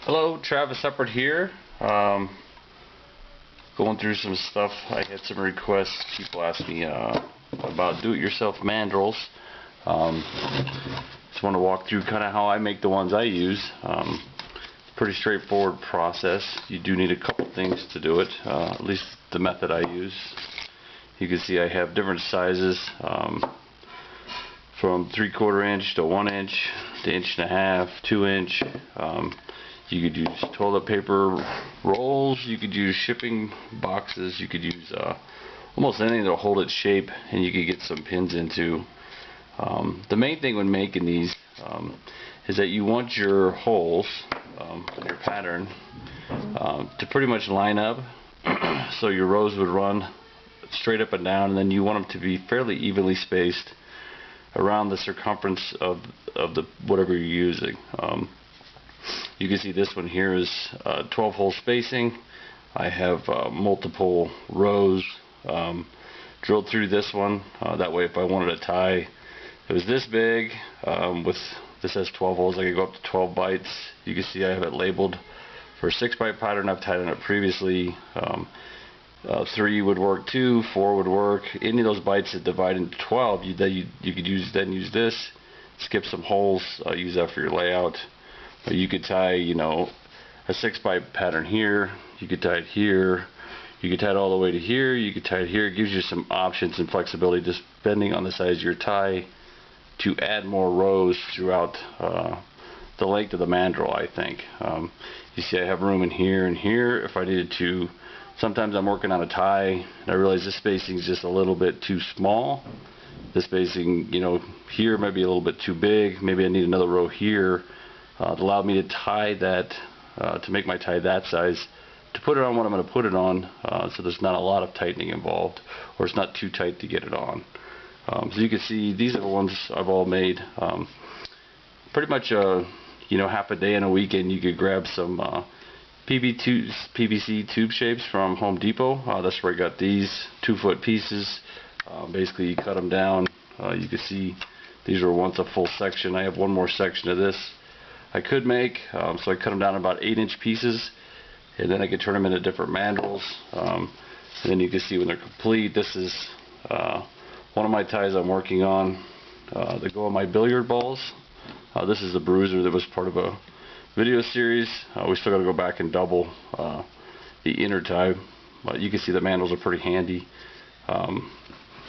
Hello, Travis Separate here. Going through some stuff. I had some requests. People asked me about do-it-yourself mandrels. Just want to walk through kind of how I make the ones I use. Pretty straightforward process. You do need a couple things to do it, at least the method I use. You can see I have different sizes, from 3/4 inch to 1 inch to 1.5 inch, 2 inch. You could use toilet paper rolls, you could use shipping boxes, you could use almost anything that'll hold its shape, and you could get some pins into. The main thing when making these is that you want your holes, your pattern, to pretty much line up so your rows would run straight up and down, and then you want them to be fairly evenly spaced around the circumference of the whatever you're using. You can see this one here is 12 hole spacing. I have multiple rows drilled through this one. That way if I wanted a tie, it was this big, this has 12 holes, I could go up to 12 bites. You can see I have it labeled for a 6-bite pattern. I've tied it up previously. 3 would work too, 4 would work. Any of those bites that divide into 12, you could use this, skip some holes, use that for your layout. You could tie, a 6-bite pattern here, you could tie it here, you could tie it all the way to here, you could tie it here. It gives you some options and flexibility just depending on the size of your tie to add more rows throughout the length of the mandrel, I think. You see I have room in here and here if I needed to. Sometimes I'm working on a tie and I realize this spacing is just a little bit too small. This spacing, here might be a little bit too big. Maybe I need another row here. It allowed me to tie that, to make my tie that size, to put it on what I'm going to put it on, so there's not a lot of tightening involved, or it's not too tight to get it on. So you can see these are the ones I've all made. Pretty much, half a day and a weekend you could grab some PVC tube shapes from Home Depot. That's where I got these 2-foot pieces. Basically you cut them down. You can see these were once a full section. I have one more section of this I could make, so I cut them down in about 8-inch pieces, and then I could turn them into different mandrels. And then you can see when they're complete, this is one of my ties I'm working on. They go on my billiard balls. This is a bruiser that was part of a video series. We still got to go back and double the inner tie, but you can see the mandrels are pretty handy.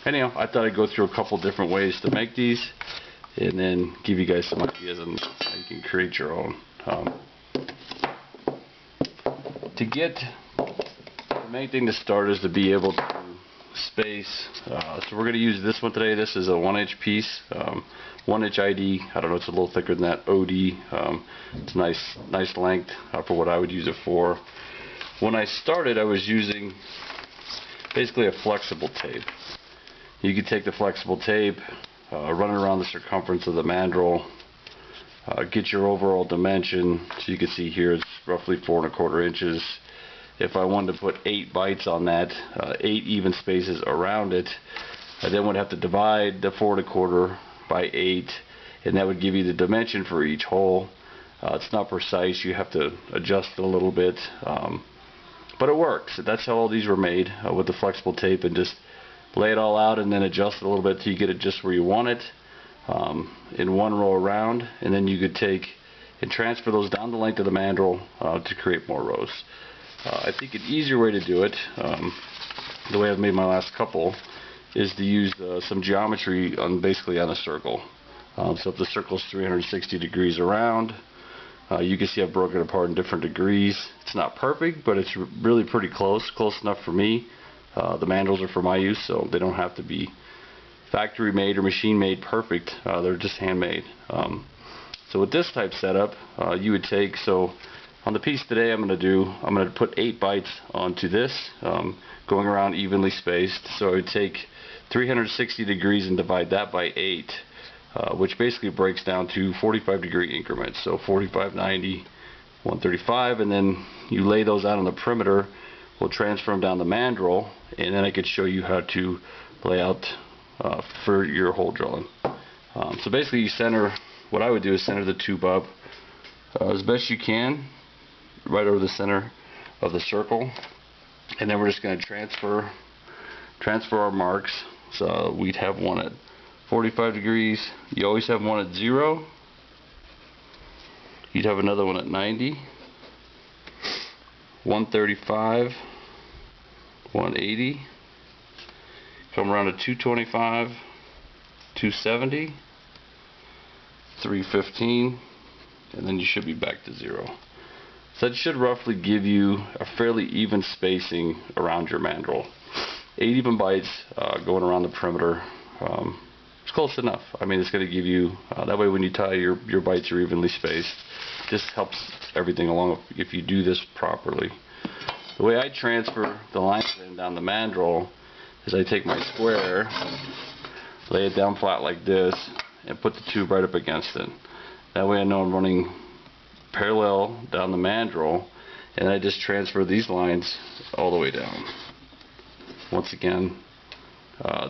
Anyhow, I thought I'd go through a couple different ways to make these, and then give you guys some ideas on how you can create your own. The main thing to start is to be able to space. So we're going to use this one today. This is a 1-inch piece, 1-inch ID. I don't know, it's a little thicker than that OD. It's a nice length for what I would use it for. When I started, I was using basically a flexible tape. You could take the flexible tape, run it around the circumference of the mandrel, get your overall dimension. So you can see here it's roughly 4¼ inches. If I wanted to put 8 bites on that, 8 even spaces around it, I then would have to divide the 4¼ by 8, and that would give you the dimension for each hole. It's not precise, you have to adjust it a little bit, but it works. That's how all these were made, with the flexible tape, and just lay it all out and then adjust it a little bit till you get it just where you want it, in one row around, and then you could take and transfer those down the length of the mandrel to create more rows. I think an easier way to do it, the way I've made my last couple, is to use some geometry basically on a circle. So if the circle is 360 degrees around, you can see I've broken it apart in different degrees. It's not perfect, but it's really pretty close enough for me. The mandrels are for my use, so they don't have to be factory made or machine made perfect. They're just handmade. So with this type setup, you would take, so on the piece today I'm going to put 8 bites onto this, going around evenly spaced. So I would take 360 degrees and divide that by 8, which basically breaks down to 45-degree increments. So 45, 90, 135, and then you lay those out on the perimeter. We'll transfer them down the mandrel, and then I could show you how to lay out for your hole drilling. So basically you center, what I would do is center the tube up as best you can. right over the center of the circle, and then we're just going to transfer our marks. So we'd have one at 45 degrees. You always have one at 0. You'd have another one at 90, 135, 180, come around to 225, 270, 315, and then you should be back to 0. So that should roughly give you a fairly even spacing around your mandrel. 8 even bites going around the perimeter. It's close enough. I mean, it's going to give you, that way when you tie your bites are evenly spaced. This helps everything along if you do this properly. The way I transfer the line down the mandrel is I take my square, lay it down flat like this, and put the tube right up against it. That way I know I'm running parallel down the mandrel, and I just transfer these lines all the way down. Once again,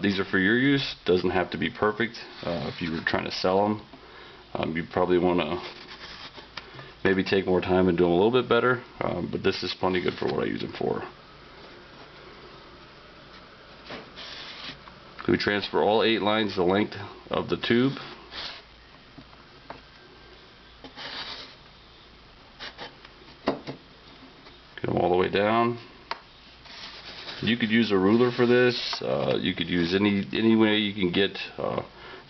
these are for your use. Doesn't have to be perfect. If you were trying to sell them, you probably want to maybe take more time and do them a little bit better, but this is plenty good for what I use them for. We transfer all 8 lines the length of the tube. Get them all the way down. You could use a ruler for this. You could use any way you can get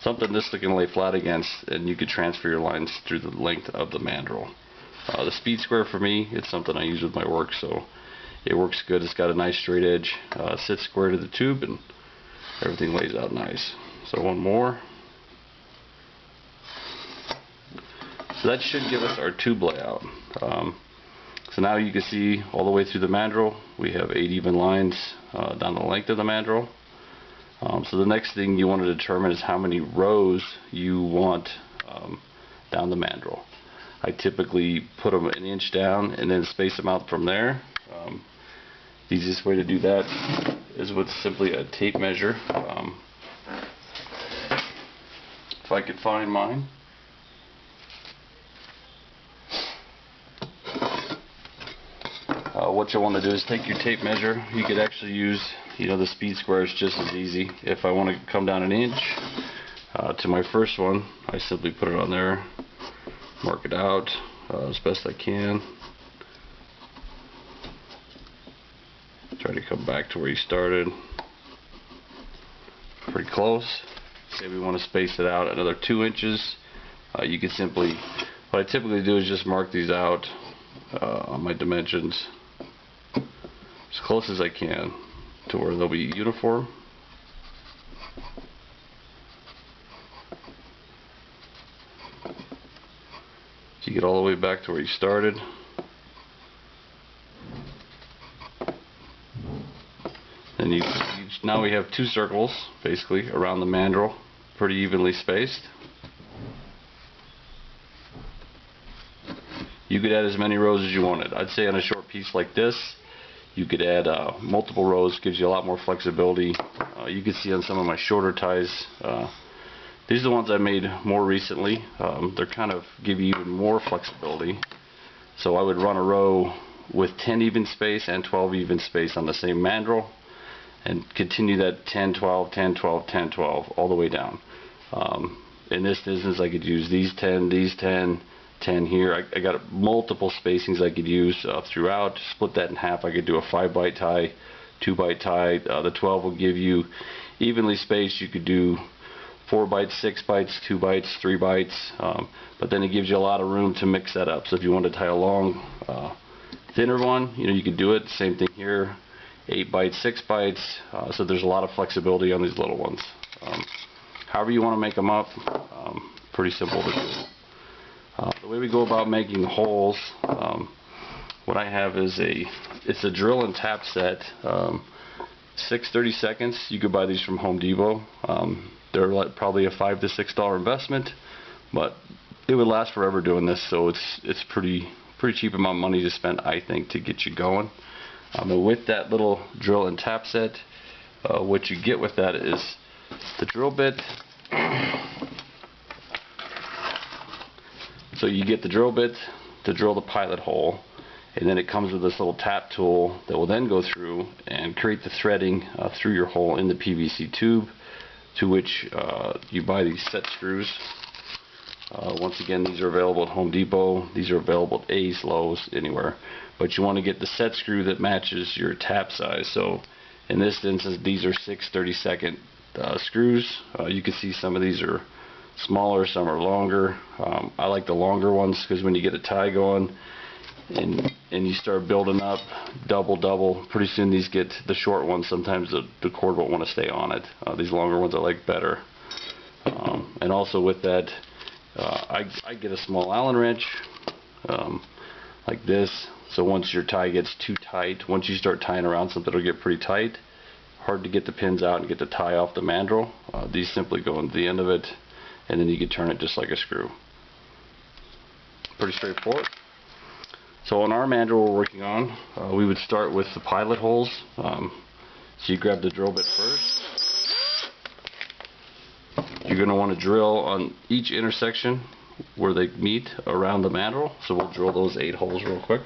something this can lay flat against, and you could transfer your lines through the length of the mandrel. The speed square for me, it's something I use with my work, so it works good. It's got a nice straight edge, sits square to the tube, and everything lays out nice. So one more. So that should give us our tube layout. So now you can see all the way through the mandrel we have 8 even lines down the length of the mandrel. So the next thing you want to determine is how many rows you want down the mandrel. I typically put them an inch down and then space them out from there. The easiest way to do that is with simply a tape measure. If I could find mine. What you'll want to do is take your tape measure. You could actually use, the speed square is just as easy. If I want to come down an inch to my first one, I simply put it on there, mark it out as best I can. Try to come back to where you started. Pretty close. Say we want to space it out another 2 inches. You could simply, what I typically do is just mark these out on my dimensions as close as I can to where they'll be uniform. So you get all the way back to where you started. And now we have 2 circles basically around the mandrel, pretty evenly spaced. You could add as many rows as you wanted. I'd say on a short piece like this, you could add multiple rows, gives you a lot more flexibility. You can see on some of my shorter ties, these are the ones I made more recently. They're kind of give you even more flexibility. So I would run a row with 10 even space and 12 even space on the same mandrel, and continue that 10, 12, 10, 12, 10, 12 all the way down. In this instance, I could use these 10, 10 here. I got multiple spacings I could use throughout. Split that in half. I could do a 5-bite tie, 2-bite tie. The 12 will give you evenly spaced. You could do 4 bites, 6 bites, 2 bites, 3 bites, but then it gives you a lot of room to mix that up. So if you want to tie a long, thinner one, you could do it. Same thing here. 8 bites, 6 bites, so there's a lot of flexibility on these little ones. However you want to make them up, pretty simple to do. The way we go about making holes, what I have is it's a drill and tap set, 6 30-seconds. You could buy these from Home Depot. They're like probably a $5 to $6 investment, but it would last forever doing this, so it's pretty cheap amount of money to spend, I think, to get you going. With that little drill and tap set, what you get with that is the drill bit. So you get the drill bit to drill the pilot hole, and then it comes with this little tap tool that will then go through and create the threading through your hole in the PVC tube, to which you buy these set screws. Once again, these are available at Home Depot. These are available at Ace, Lowe's, anywhere. But you want to get the set screw that matches your tap size. So in this instance, these are 6 32nd screws. You can see some of these are smaller, some are longer. I like the longer ones because when you get a tie going and you start building up double, pretty soon these get the short ones. Sometimes the cord won't want to stay on it. These longer ones I like better. And also with that, I get a small Allen wrench like this. So once your tie gets too tight, once you start tying around something, it'll get pretty tight. Hard to get the pins out and get the tie off the mandrel. These simply go into the end of it, and then you can turn it just like a screw. Pretty straightforward. So on our mandrel we're working on, we would start with the pilot holes. So you grab the drill bit first. You're going to want to drill on each intersection where they meet around the mandrel. So we'll drill those 8 holes real quick.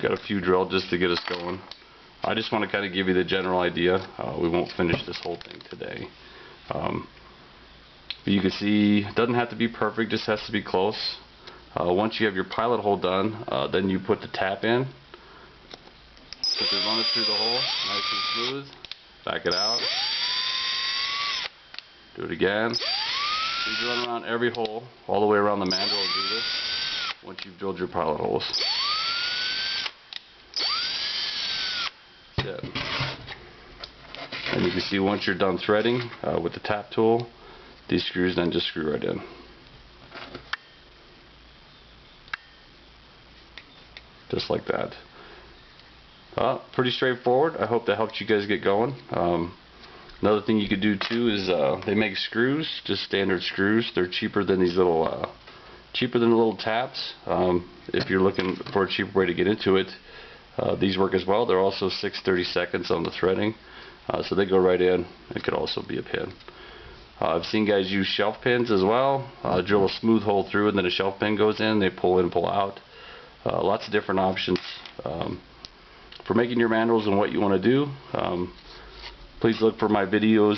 Got a few drilled just to get us going. I just want to kind of give you the general idea. We won't finish this whole thing today. But you can see it doesn't have to be perfect, just has to be close. Once you have your pilot hole done, then you put the tap in. Simply run it through the hole, nice and smooth. Back it out. Do it again. You run around every hole, all the way around the mandrel, and do this once you've drilled your pilot holes. That's it. And you can see once you're done threading with the tap tool, these screws then just screw right in. Just like that. Pretty straightforward. I hope that helped you guys get going. Another thing you could do too is they make screws, just standard screws. They're cheaper than these little the little taps. If you're looking for a cheaper way to get into it, these work as well. They're also 6 32seconds on the threading, so they go right in. It could also be a pin. I've seen guys use shelf pins as well. Drill a smooth hole through and then a shelf pin goes in. They pull in, pull out. Lots of different options for making your mandrels and what you want to do. Please look for my videos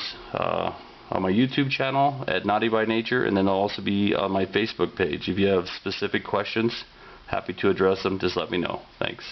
on my YouTube channel at Naughty by Nature, and then they'll also be on my Facebook page. If you have specific questions, happy to address them. Just let me know. Thanks.